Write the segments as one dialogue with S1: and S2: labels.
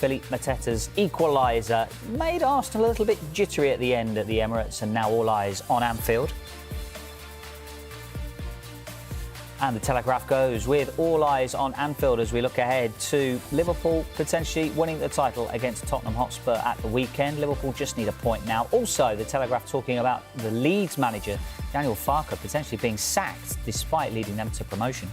S1: Philippe Mateta's equaliser made Arsenal a little bit jittery at the end at the Emirates, and now all eyes on Anfield. And the Telegraph goes with all eyes on Anfield as we look ahead to Liverpool potentially winning the title against Tottenham Hotspur at the weekend. Liverpool just need a point now. Also, the Telegraph talking about the Leeds manager, Daniel Farke, potentially being sacked despite leading them to promotion.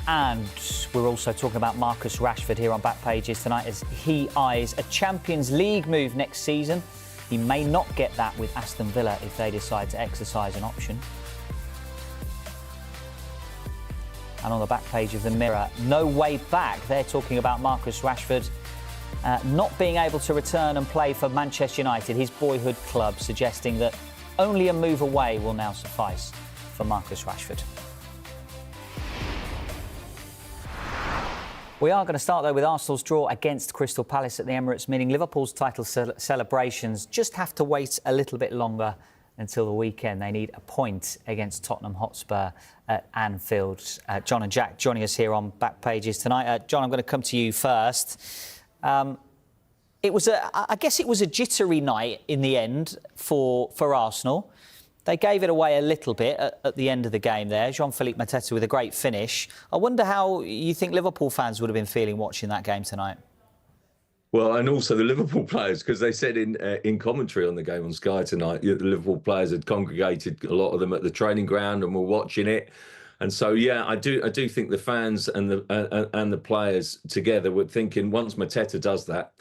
S1: And we're also talking about Marcus Rashford here on Back Pages tonight as he eyes a Champions League move next season. He may not get that with Aston Villa if they decide to exercise an option. And on the back page of the Mirror, no way back. They're talking about Marcus Rashford not being able to return and play for Manchester United, his boyhood club, suggesting that only a move away will now suffice for Marcus Rashford. We are going to start, though, with Arsenal's draw against Crystal Palace at the Emirates, meaning Liverpool's title celebrations just have to wait a little bit longer until the weekend. They need a point against Tottenham Hotspur at Anfield. John and Jack joining us here on Back Pages tonight. John, I'm going to come to you first. I guess it was a jittery night in the end for Arsenal. They gave it away a little bit at the end of the game there. Jean-Philippe Mateta with a great finish. I wonder how you think Liverpool fans would have been feeling watching that game tonight.
S2: Well, and also the Liverpool players, because they said in commentary on the game on Sky tonight, the Liverpool players had congregated, a lot of them at the training ground, and were watching it. And so, yeah, I do think the fans and the players together were thinking, once Mateta does that,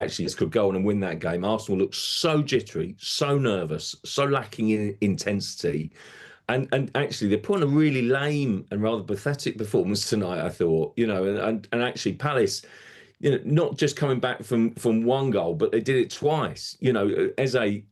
S2: actually could go on and win that game. Arsenal looked so jittery, so nervous, so lacking in intensity. And actually, they put on a really lame and rather pathetic performance tonight, I thought. And actually Palace, not just coming back from one goal, but they did it twice. Eze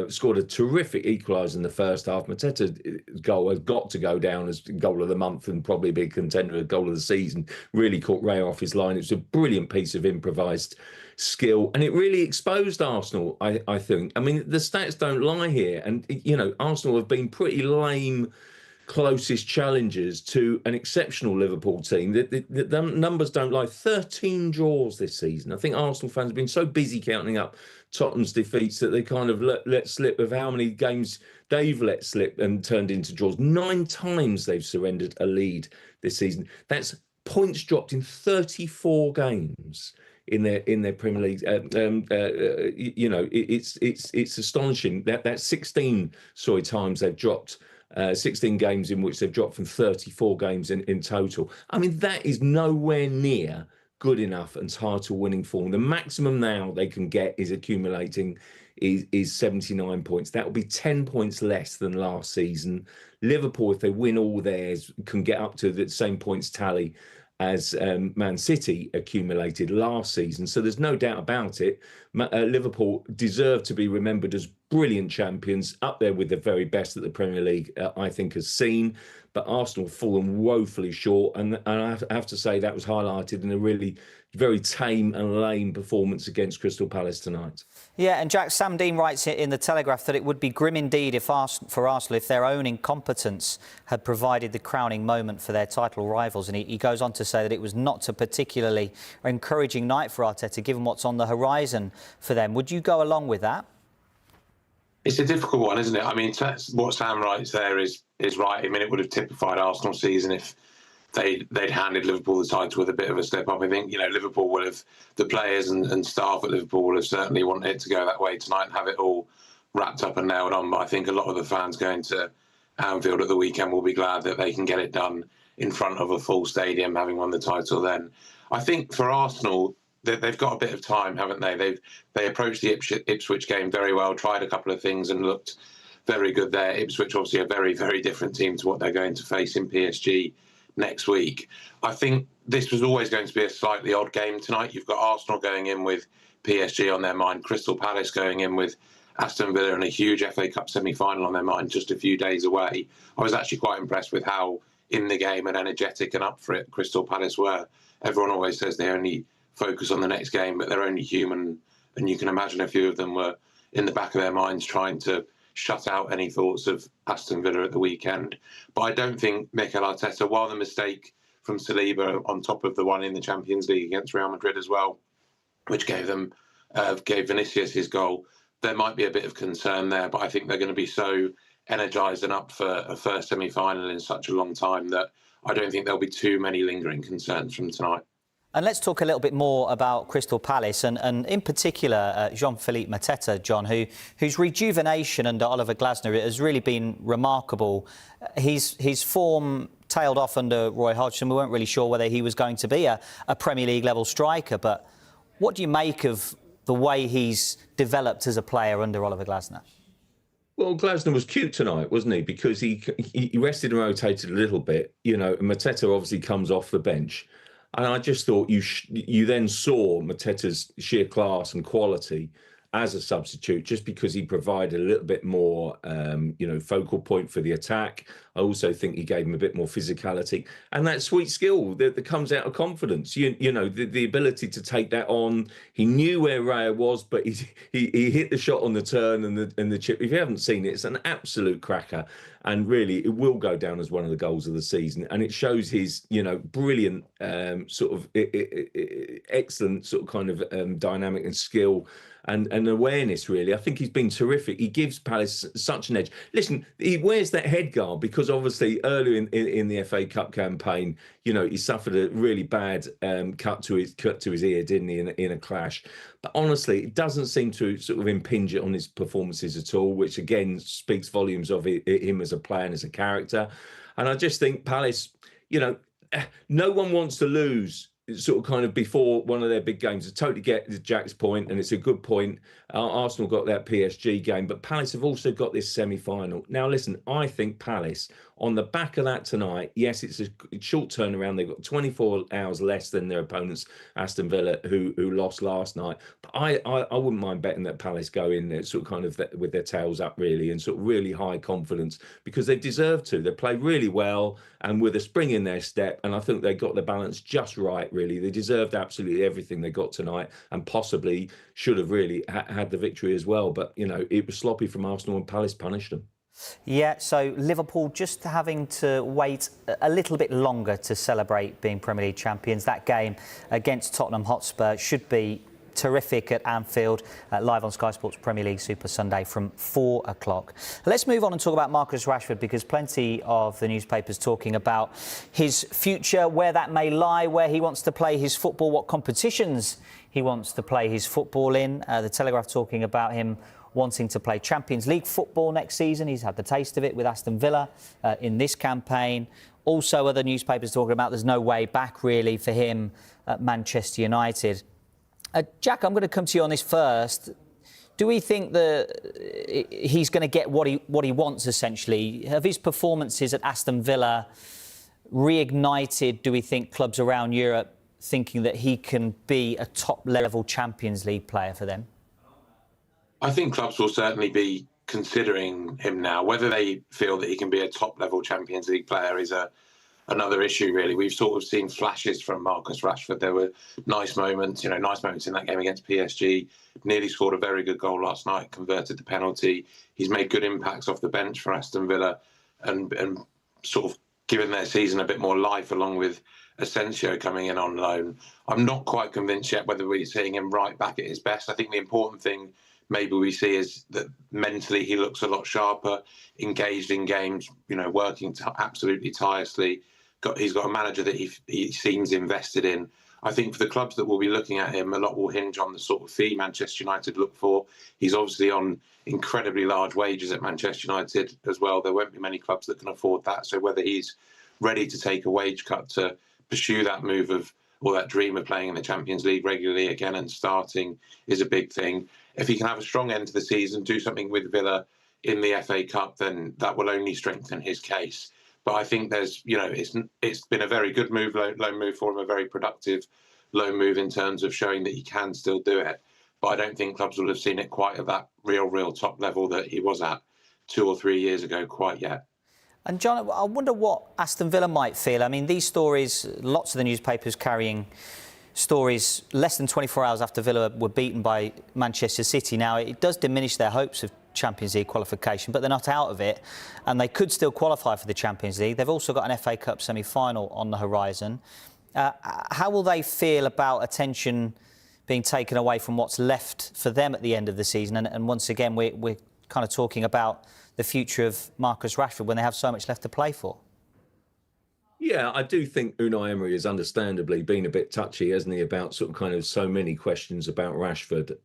S2: scored a terrific equaliser in the first half. Mateta's goal has got to go down as goal of the month and probably be a contender of goal of the season. Really caught Ray off his line. It was a brilliant piece of improvised skill, and it really exposed Arsenal, I think. I mean, the stats don't lie here, and Arsenal have been pretty lame closest challengers to an exceptional Liverpool team. The numbers don't lie. 13 draws this season. I think Arsenal fans have been so busy counting up Tottenham's defeats that they kind of let slip of how many games they've let slip and turned into draws. 9 times they've surrendered a lead this season. That's points dropped in 34 games in their Premier League. It's astonishing. That's 16 times they've dropped. 16 games in which they've dropped from 34 games in total. I mean, that is nowhere near good enough and title winning form. The maximum now they can get is accumulating is 79 points. That will be 10 points less than last season. Liverpool, if they win all theirs, can get up to the same points tally as Man City accumulated last season. So there's no doubt about it. Liverpool deserve to be remembered as brilliant champions, up there with the very best that the Premier League, I think, has seen. But Arsenal have fallen woefully short. And I have to say that was highlighted in a really very tame and lame performance against Crystal Palace tonight.
S1: Yeah, and Jack, Sam Dean writes in the Telegraph that it would be grim indeed for Arsenal if their own incompetence had provided the crowning moment for their title rivals. And he goes on to say that it was not a particularly encouraging night for Arteta, given what's on the horizon for them. Would you go along with that?
S3: It's a difficult one, isn't it? I mean, what Sam writes there is right. I mean, it would have typified Arsenal's season if they'd handed Liverpool the title with a bit of a step up. I think, Liverpool would have, the players and staff at Liverpool would have certainly wanted it to go that way tonight and have it all wrapped up and nailed on. But I think a lot of the fans going to Anfield at the weekend will be glad that they can get it done in front of a full stadium, having won the title then. I think for Arsenal, they've got a bit of time, haven't they? They approached the Ipswich game very well, tried a couple of things and looked very good there. Ipswich, obviously, a very, very different team to what they're going to face in PSG next week. I think this was always going to be a slightly odd game tonight. You've got Arsenal going in with PSG on their mind, Crystal Palace going in with Aston Villa and a huge FA Cup semi-final on their mind just a few days away. I was actually quite impressed with how in the game and energetic and up for it Crystal Palace were. Everyone always says they only focus on the next game, but they're only human. And you can imagine a few of them were in the back of their minds trying to shut out any thoughts of Aston Villa at the weekend. But I don't think Mikel Arteta, while the mistake from Saliba on top of the one in the Champions League against Real Madrid as well, which gave Vinicius his goal. There might be a bit of concern there, but I think they're going to be so energised and up for a first semi-final in such a long time that I don't think there'll be too many lingering concerns from tonight.
S1: And let's talk a little bit more about Crystal Palace and in particular Jean-Philippe Mateta, John, whose rejuvenation under Oliver Glasner has really been remarkable. His form tailed off under Roy Hodgson. We weren't really sure whether he was going to be a Premier League level striker, but what do you make of the way he's developed as a player under Oliver Glasner?
S2: Well, Glasner was cute tonight, wasn't he? Because he rested and rotated a little bit, you know, and Mateta obviously comes off the bench. And I just thought you then saw Mateta's sheer class and quality as a substitute, just because he provided a little bit more, focal point for the attack. I also think he gave him a bit more physicality and that sweet skill that comes out of confidence. The ability to take that on. He knew where Raya was, but he hit the shot on the turn and the chip. If you haven't seen it, it's an absolute cracker. And really, it will go down as one of the goals of the season. And it shows his, brilliant, excellent sort of kind of dynamic and skill and awareness, really. I think he's been terrific. He gives Palace such an edge. Listen, he wears that headguard because obviously earlier in the FA Cup campaign, he suffered a really bad cut to his ear, didn't he, in a clash. But honestly, it doesn't seem to sort of impinge on his performances at all, which again speaks volumes of him as a player and as a character. And I just think Palace, no one wants to lose sort of kind of before one of their big games. I totally get Jack's point, and it's a good point. Arsenal got that PSG game, but Palace have also got this semi-final. Now, listen, I think Palace, on the back of that tonight, yes, it's a short turnaround. They've got 24 hours less than their opponents, Aston Villa, who lost last night. But I wouldn't mind betting that Palace go in there sort of kind of with their tails up, really, and sort of really high confidence, because they deserve to. They play really well and with a spring in their step, and I think they got the balance just right, really. They deserved absolutely everything they got tonight, and possibly should have really had the victory as well. But, it was sloppy from Arsenal, and Palace punished them.
S1: Yeah, so Liverpool just having to wait a little bit longer to celebrate being Premier League champions. That game against Tottenham Hotspur should be terrific at Anfield, live on Sky Sports Premier League Super Sunday from 4 o'clock. Let's move on and talk about Marcus Rashford, because plenty of the newspapers talking about his future, where that may lie, where he wants to play his football, what competitions he wants to play his football in. The Telegraph talking about him wanting to play Champions League football next season. He's had the taste of it with Aston Villa in this campaign. Also, other newspapers talking about there's no way back really for him at Manchester United. Jack, I'm going to come to you on this first. Do we think that he's going to get what he wants, essentially? Have his performances at Aston Villa reignited, do we think, clubs around Europe thinking that he can be a top-level Champions League player for them?
S3: I think clubs will certainly be considering him now. Whether they feel that he can be a top-level Champions League player is another issue, really. We've sort of seen flashes from Marcus Rashford. There were nice moments in that game against PSG. Nearly scored a very good goal last night, converted the penalty. He's made good impacts off the bench for Aston Villa and sort of given their season a bit more life, along with Asensio coming in on loan. I'm not quite convinced yet whether we're seeing him right back at his best. I think the important thing maybe we see is that mentally he looks a lot sharper, engaged in games, working absolutely tirelessly. He's got a manager that he seems invested in. I think for the clubs that will be looking at him, a lot will hinge on the sort of fee Manchester United look for. He's obviously on incredibly large wages at Manchester United as well. There won't be many clubs that can afford that. So whether he's ready to take a wage cut to pursue that move or that dream of playing in the Champions League regularly again and starting is a big thing. If he can have a strong end to the season, do something with Villa in the FA Cup, then that will only strengthen his case. But I think there's, it's been a very good move, loan move for him, a very productive loan move in terms of showing that he can still do it. But I don't think clubs will have seen it quite at that real top level that he was at 2 or 3 years ago quite yet.
S1: And John, I wonder what Aston Villa might feel. I mean, these stories, lots of the newspapers carrying stories less than 24 hours after Villa were beaten by Manchester City. Now, it does diminish their hopes of Champions League qualification, but they're not out of it, and they could still qualify for the Champions League. They've also got an FA Cup semi-final on the horizon. How will they feel about attention being taken away from what's left for them at the end of the season? And once again, we're kind of talking about the future of Marcus Rashford when they have so much left to play for.
S2: Yeah, I do think Unai Emery has understandably been a bit touchy, hasn't he, about sort of kind of so many questions about Rashford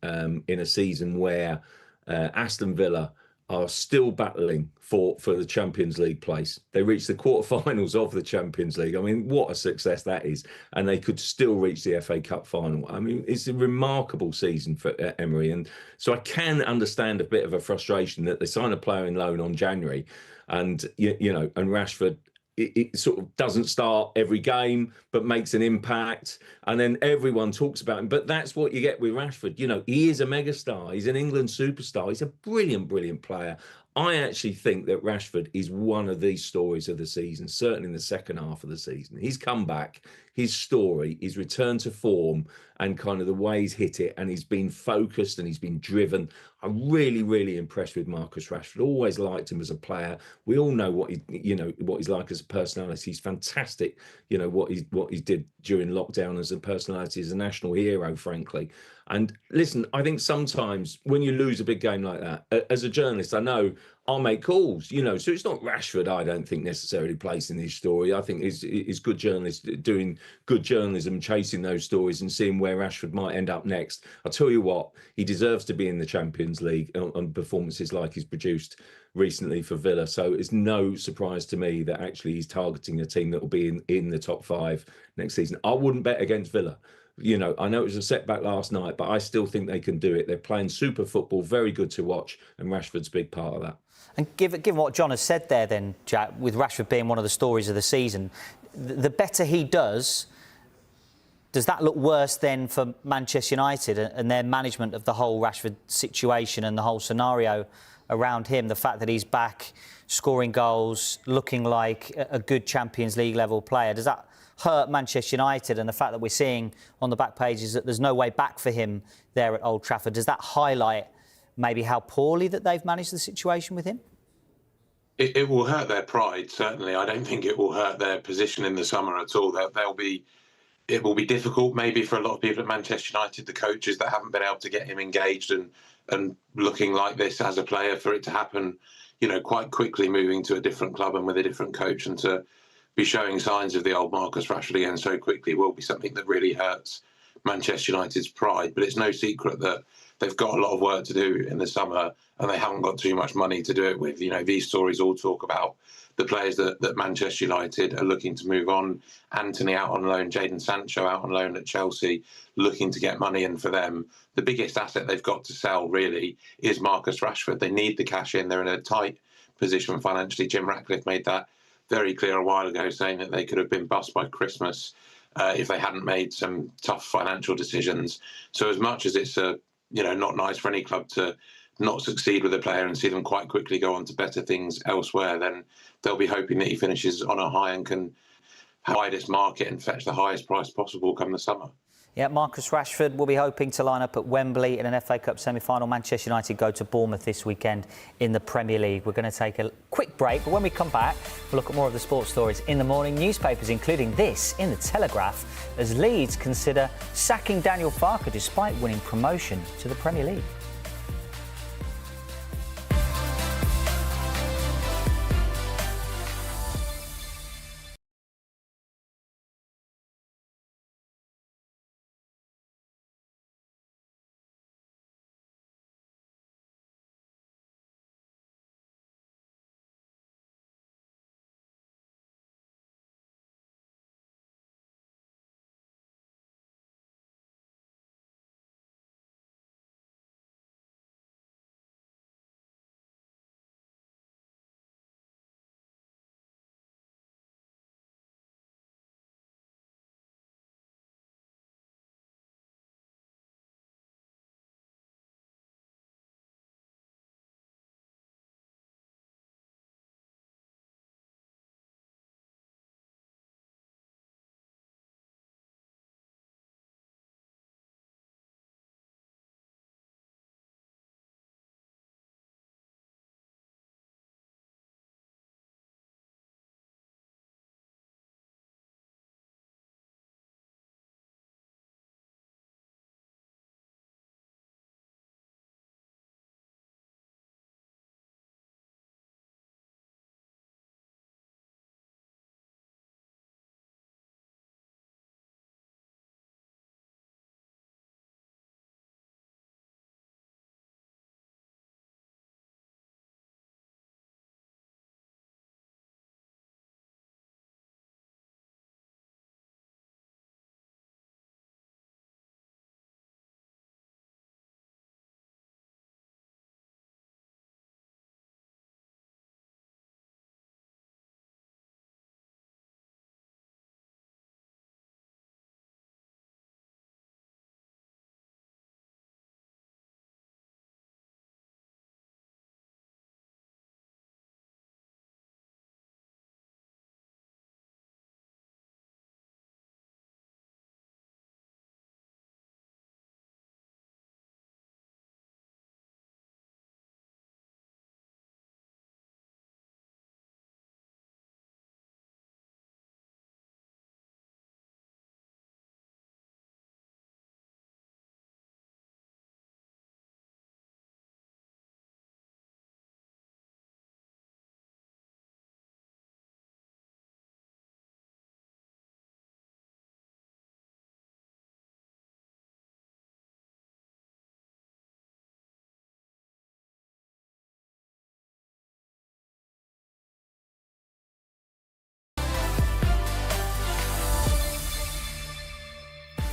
S2: in a season where Aston Villa are still battling for the Champions League place. They reached the quarterfinals of the Champions League. I mean, what a success that is. And they could still reach the FA Cup final. I mean, it's a remarkable season for Emery. And so I can understand a bit of a frustration that they sign a player in loan on January and, you know, and Rashford, it sort of doesn't start every game, but makes an impact. And then everyone talks about him. But that's what you get with Rashford. You know, he is a megastar. He's an England superstar. He's a brilliant, brilliant player. I actually think that Rashford is one of these stories of the season, certainly in the second half of the season. He's come back, his story, his return to form, and kind of the way he's hit it, and he's been focused and he's been driven. I'm really, really impressed with Marcus Rashford. Always liked him as a player. We all know what he's like as a personality. He's fantastic. You know what he did during lockdown as a personality, as a national hero, frankly. And listen, I think sometimes when you lose a big game like that, as a journalist, I know I'll make calls, you know. So it's not Rashford, I don't think, necessarily placing this story. I think is good journalists doing good journalism, chasing those stories and seeing where Rashford might end up next. I'll tell you what, he deserves to be in the Champions League on performances like he's produced recently for Villa. So it's no surprise to me that actually he's targeting a team that will be in the top 5 next season. I wouldn't bet against Villa. You know, I know it was a setback last night, but I still think they can do it. They're playing super football, very good to watch, and Rashford's a big part of that.
S1: And given what John has said there then, Jack, with Rashford being one of the stories of the season, the better he does that look worse then for Manchester United and their management of the whole Rashford situation and the whole scenario around him? The fact that he's back, scoring goals, looking like a good Champions League level player, does that hurt Manchester United? And the fact that we're seeing on the back pages that there's no way back for him there at Old Trafford, does that highlight maybe how poorly that they've managed the situation with him?
S3: It will hurt their pride, certainly. I don't think it will hurt their position in the summer at all. It will be difficult maybe for a lot of people at Manchester United, the coaches that haven't been able to get him engaged and looking like this as a player, for it to happen, you know, quite quickly, moving to a different club and with a different coach, and to be showing signs of the old Marcus Rashford again so quickly will be something that really hurts Manchester United's pride. But it's no secret that they've got a lot of work to do in the summer and they haven't got too much money to do it with. You know, these stories all talk about the players that Manchester United are looking to move on. Anthony out on loan, Jadon Sancho out on loan at Chelsea, looking to get money in for them. The biggest asset they've got to sell, really, is Marcus Rashford. They need the cash in. They're in a tight position financially. Jim Ratcliffe made that very clear a while ago, saying that they could have been bust by Christmas if they hadn't made some tough financial decisions. So as much as it's not nice for any club to not succeed with a player and see them quite quickly go on to better things elsewhere, then they'll be hoping that he finishes on a high and can hide its market and fetch the highest price possible come the summer.
S1: Yeah, Marcus Rashford will be hoping to line up at Wembley in an FA Cup semi-final. Manchester United go to Bournemouth this weekend in the Premier League. We're going to take a quick break, but when we come back, we'll look at more of the sports stories in the morning newspapers, including this in the Telegraph, as Leeds consider sacking Daniel Farke despite winning promotion to the Premier League.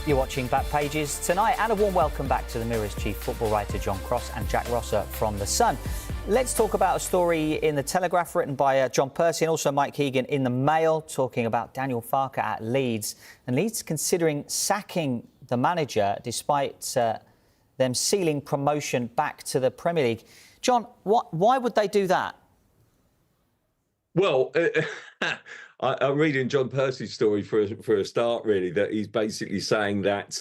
S1: You're watching Back Pages tonight, and a warm welcome back to the Mirror's chief football writer John Cross and Jack Rosser from The Sun. Let's talk about a story in The Telegraph written by John Percy and also Mike Keegan in the Mail, talking about Daniel Farke at Leeds. And Leeds considering sacking the manager despite them sealing promotion back to the Premier League. John, why would they do that?
S2: Well, I'm reading John Percy's story for a start, really, that he's basically saying that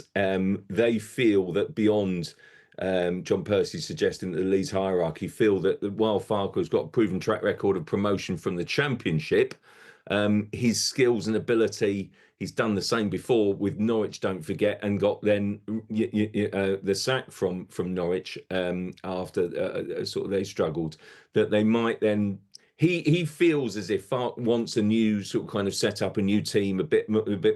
S2: they feel that beyond John Percy suggesting that the Leeds hierarchy feel that while Farke's got a proven track record of promotion from the Championship, his skills and ability, he's done the same before with Norwich, don't forget, and got then the sack from Norwich after sort of they struggled, that they might then... He feels as if Farke wants a new sort of kind of set up, a new team, a bit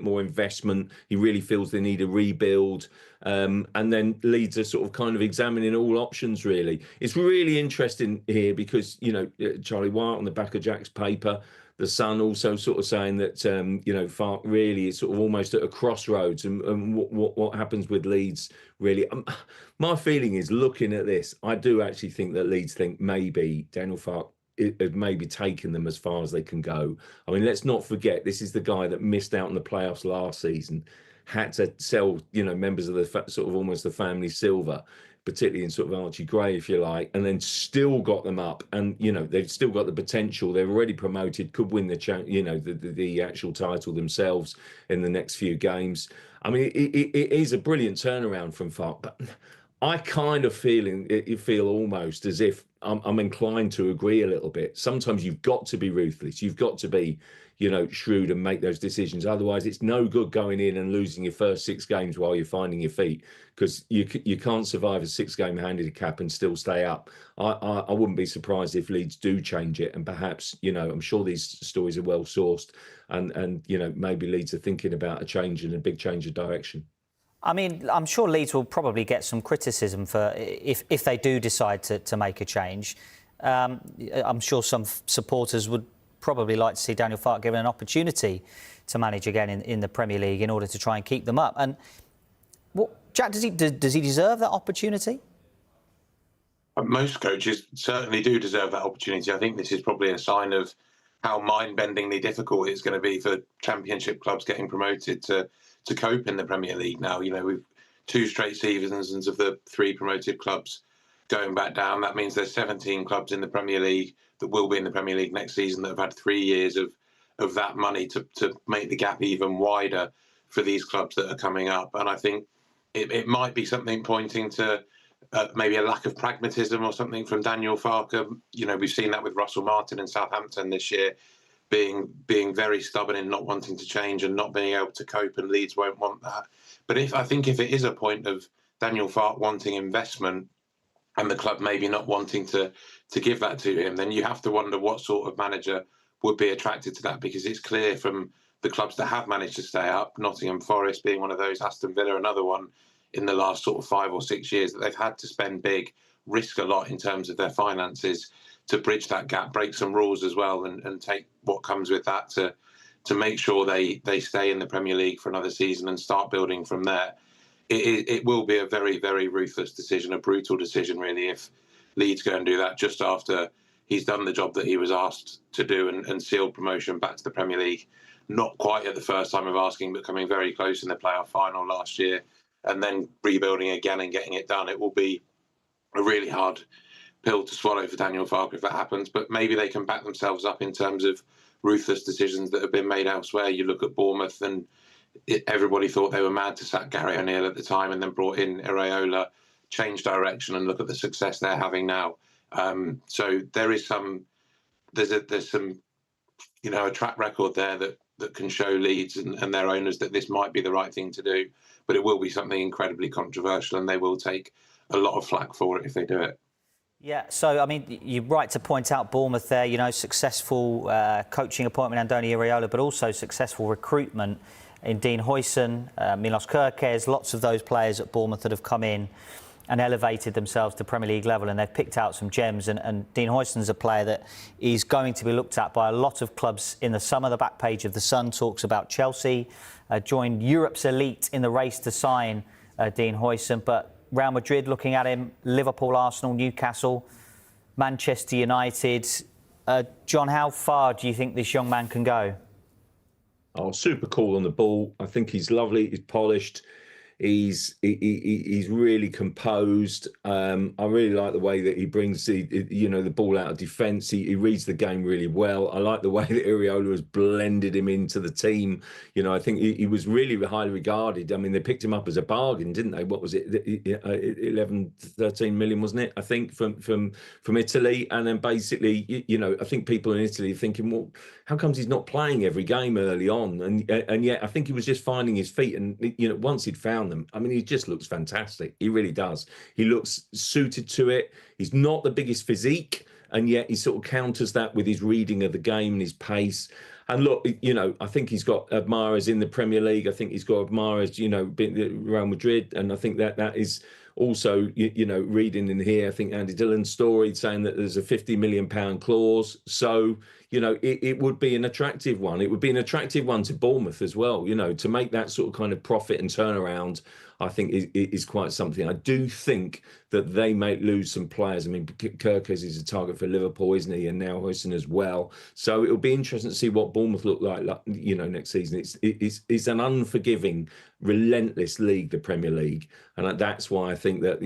S2: more investment. He really feels they need a rebuild. And then Leeds are sort of kind of examining all options, really. It's really interesting here because, you know, Charlie White on the back of Jack's paper, The Sun also sort of saying that, you know, Farke really is sort of almost at a crossroads and what happens with Leeds, really. My feeling is, looking at this, I do actually think that Leeds think maybe Daniel Farke it had maybe taken them as far as they can go. I mean, let's not forget, this is the guy that missed out on the playoffs last season, had to sell, you know, members of the sort of almost the family silver, particularly in sort of Archie Gray, if you like, and then still got them up. And, you know, they've still got the potential. They're already promoted, could win the actual title themselves in the next few games. I mean, it is a brilliant turnaround from Farke, but I kind of feel almost as if I'm inclined to agree a little bit. Sometimes you've got to be ruthless. You've got to be, you know, shrewd and make those decisions. Otherwise, it's no good going in and losing your first 6 games while you're finding your feet, because you can't survive a 6-game handicap and still stay up. I wouldn't be surprised if Leeds do change it, and perhaps, you know, I'm sure these stories are well sourced, and you know, maybe Leeds are thinking about a change and a big change of direction.
S1: I mean, I'm sure Leeds will probably get some criticism for if they do decide to make a change. I'm sure some supporters would probably like to see Daniel Farke given an opportunity to manage again in the Premier League in order to try and keep them up. And Jack, does he deserve that opportunity?
S3: Most coaches certainly do deserve that opportunity. I think this is probably a sign of how mind-bendingly difficult it's going to be for Championship clubs getting promoted to cope in the Premier League now. You know, we've 2 straight seasons of the 3 promoted clubs going back down. That means there's 17 clubs in the Premier League that will be in the Premier League next season that have had 3 years of that money to make the gap even wider for these clubs that are coming up. And I think it might be something pointing to maybe a lack of pragmatism or something from Daniel Farke. You know, we've seen that with Russell Martin in Southampton this year, being very stubborn in not wanting to change and not being able to cope, and Leeds won't want that. But I think if it is a point of Daniel Farke wanting investment and the club maybe not wanting to give that to him, then you have to wonder what sort of manager would be attracted to that, because it's clear from the clubs that have managed to stay up, Nottingham Forest being one of those, Aston Villa another one, in the last sort of 5 or 6 years, that they've had to spend big, risk a lot in terms of their finances to bridge that gap, break some rules as well, and take what comes with that to make sure they stay in the Premier League for another season and start building from there. It will be a very, very ruthless decision, a brutal decision, really, if Leeds go and do that just after he's done the job that he was asked to do and sealed promotion back to the Premier League. Not quite at the first time of asking, but coming very close in the playoff final last year, and then rebuilding again and getting it done. It will be a really hard pill to swallow for Daniel Farke if that happens, but maybe they can back themselves up in terms of ruthless decisions that have been made elsewhere. You look at Bournemouth, and everybody thought they were mad to sack Gary O'Neill at the time, and then brought in Iraola, changed direction, and look at the success they're having now. So there's some, you know, a track record there that can show Leeds and their owners that this might be the right thing to do, but it will be something incredibly controversial, and they will take a lot of flack for it if they do it.
S1: Yeah, so, I mean, you're right to point out Bournemouth there, you know, successful coaching appointment, Andoni Iraola, but also successful recruitment in Dean Huijsen, Milos Kerkez, lots of those players at Bournemouth that have come in and elevated themselves to Premier League level, and they've picked out some gems. And Dean Huijsen's a player that is going to be looked at by a lot of clubs in the summer. The back page of The Sun talks about Chelsea joined Europe's elite in the race to sign Dean Huijsen. But Real Madrid looking at him, Liverpool, Arsenal, Newcastle, Manchester United. John, how far do you think this young man can go?
S2: Oh, super cool on the ball. I think he's lovely. He's polished. He's really composed. I really like the way that he brings the ball out of defence. He reads the game really well. I like the way that Iraola has blended him into the team. I think he was really highly regarded. I mean, they picked him up as a bargain, didn't they? What was it? 11, 13 million, wasn't it? I think from Italy. And then basically, I think people in Italy are thinking, well, how comes he's not playing every game early on? And yet I think he was just finding his feet. And once he'd found them, I mean, he just looks fantastic. He really does. He looks suited to it. He's not the biggest physique, and yet he sort of counters that with his reading of the game and his pace. And look, I think he's got admirers in the Premier League. I think he's got admirers, Real Madrid, and I think that is also, reading in here. I think Andy Dillon's story saying that there's a £50 million clause. So, it would be an attractive one. It would be an attractive one to Bournemouth as well, to make that sort of kind of profit and turnaround. I think is quite something. I do think that they may lose some players. I mean, Kirkes is a target for Liverpool, isn't he? And now Huijsen as well. So it'll be interesting to see what Bournemouth look like next season. It's an unforgiving, relentless league, the Premier League, and that's why I think that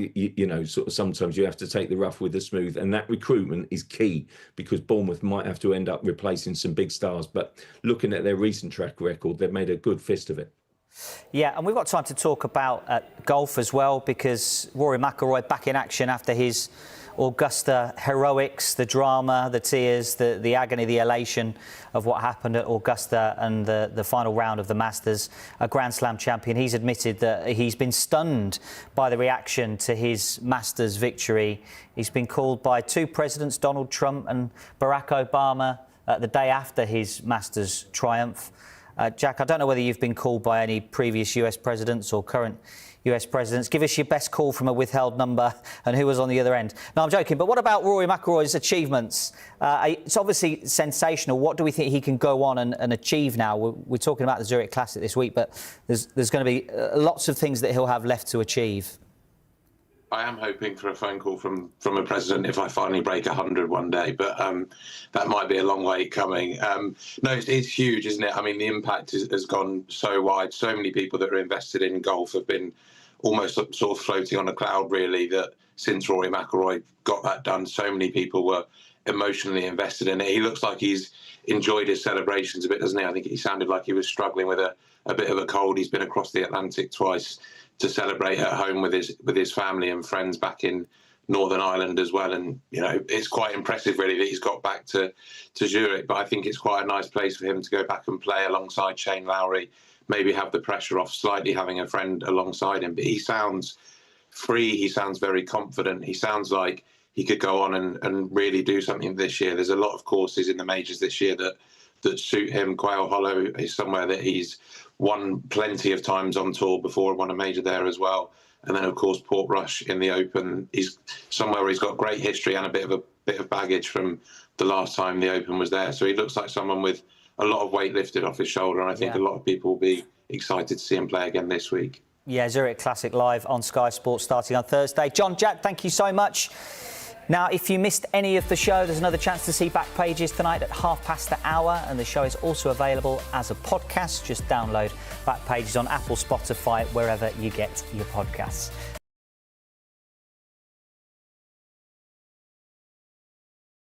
S2: sort of sometimes you have to take the rough with the smooth, and that recruitment is key because Bournemouth might have to end up replacing some big stars. But looking at their recent track record, they've made a good fist of it.
S1: Yeah, and we've got time to talk about golf as well, because Rory McIlroy back in action after his Augusta heroics, the drama, the tears, the agony, the elation of what happened at Augusta and the final round of the Masters. A Grand Slam champion. He's admitted that he's been stunned by the reaction to his Masters victory. He's been called by two presidents, Donald Trump and Barack Obama, the day after his Masters triumph. Jack, I don't know whether you've been called by any previous US presidents or current US presidents. Give us your best call from a withheld number and who was on the other end. No, I'm joking. But what about Rory McIlroy's achievements? It's obviously sensational. What do we think he can go on and achieve now? We're talking about the Zurich Classic this week, but there's going to be lots of things that he'll have left to achieve.
S3: I am hoping for a phone call from a president if I finally break 100 one day, but that might be a long way coming. No, it's huge, isn't it? I mean, the impact has gone so wide. So many people that are invested in golf have been almost sort of floating on a cloud, really, that since Rory McIlroy got that done, so many people were emotionally invested in it. He looks like he's enjoyed his celebrations a bit, doesn't he? I think he sounded like he was struggling with a bit of a cold. He's been across the Atlantic twice to celebrate at home with his family and friends back in Northern Ireland as well. And, it's quite impressive, really, that he's got back to Zurich. But I think it's quite a nice place for him to go back and play alongside Shane Lowry, maybe have the pressure off slightly, having a friend alongside him. But he sounds free. He sounds very confident. He sounds like he could go on and really do something this year. There's a lot of courses in the majors this year that suit him. Quail Hollow is somewhere that he's won plenty of times on tour before, won a major there as well. And then, of course, Portrush in the Open. He's somewhere where he's got great history and a bit of baggage from the last time the Open was there. So he looks like someone with a lot of weight lifted off his shoulder. And I think a lot of people will be excited to see him play again this week.
S1: Yeah, Zurich Classic live on Sky Sports starting on Thursday. John, Jack, thank you so much. Now, if you missed any of the show, there's another chance to see Back Pages tonight at hour, and the show is also available as a podcast. Just download Back Pages on Apple, Spotify, wherever you get your podcasts.